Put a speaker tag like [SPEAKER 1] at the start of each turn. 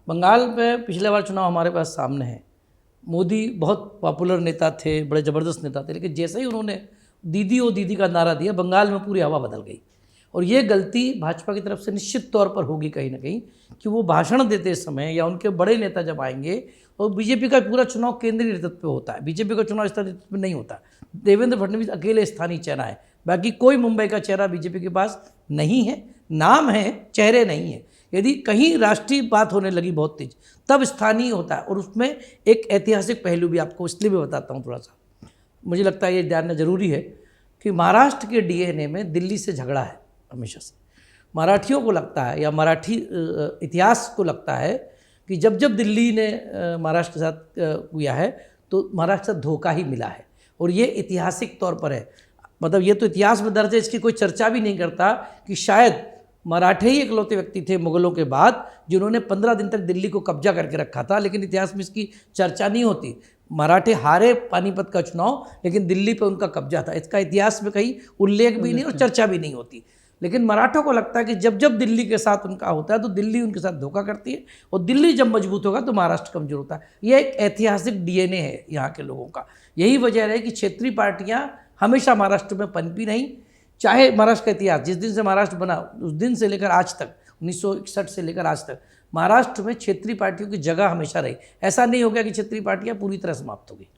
[SPEAKER 1] बंगाल में पिछले बार चुनाव हमारे पास सामने है। मोदी बहुत पॉपुलर नेता थे, बड़े ज़बरदस्त नेता थे, लेकिन जैसे ही उन्होंने दीदी ओ दीदी का नारा दिया, बंगाल में पूरी हवा बदल गई। और ये गलती भाजपा की तरफ से निश्चित तौर पर होगी कहीं ना कहीं, कि वो भाषण देते समय या उनके बड़े नेता जब आएंगे, तो बीजेपी का पूरा चुनाव केंद्रीय नेतृत्व पे होता है, बीजेपी का चुनाव स्थानीय नेतृत्व में नहीं होता। देवेंद्र फडणवीस अकेले स्थानीय चेहरा है, बाकी कोई मुंबई का चेहरा बीजेपी के पास नहीं है। नाम है, चेहरे नहीं है। यदि कहीं राष्ट्रीय बात होने लगी बहुत तेज, तब स्थानीय होता है। और उसमें एक ऐतिहासिक पहलू भी आपको इसलिए भी बताता हूँ थोड़ा सा, मुझे लगता है ये जानना जरूरी है कि महाराष्ट्र के डीएनए में दिल्ली से झगड़ा है हमेशा से। मराठियों को लगता है, या मराठी इतिहास को लगता है कि जब जब दिल्ली ने महाराष्ट्र के साथ किया है, तो महाराष्ट्र के साथ धोखा ही मिला है। और ये ऐतिहासिक तौर पर है, मतलब ये तो इतिहास में दर्ज है, इसकी कोई चर्चा भी नहीं करता कि शायद मराठे ही इकलौते व्यक्ति थे मुगलों के बाद जिन्होंने 15 दिन तक दिल्ली को कब्जा करके रखा था, लेकिन इतिहास में इसकी चर्चा नहीं होती। मराठे हारे पानीपत का चुनाव, लेकिन दिल्ली पे उनका कब्जा था, इसका इतिहास में कहीं उल्लेख भी नहीं और चर्चा भी नहीं होती। लेकिन मराठों को लगता है कि जब जब दिल्ली के साथ उनका होता है, तो दिल्ली उनके साथ धोखा करती है, और दिल्ली जब मजबूत होगा तो महाराष्ट्र कमजोर होता है। यह एक ऐतिहासिक डीएनए है यहाँ के लोगों का। यही वजह है कि क्षेत्रीय पार्टियाँ हमेशा महाराष्ट्र में पनपी नहीं, चाहे महाराष्ट्र का इतिहास, जिस दिन से महाराष्ट्र बना उस दिन से लेकर आज तक, 1961 से लेकर आज तक, महाराष्ट्र में क्षेत्रीय पार्टियों की जगह हमेशा रही। ऐसा नहीं हो गया कि क्षेत्रीय पार्टियां पूरी तरह समाप्त हो गई।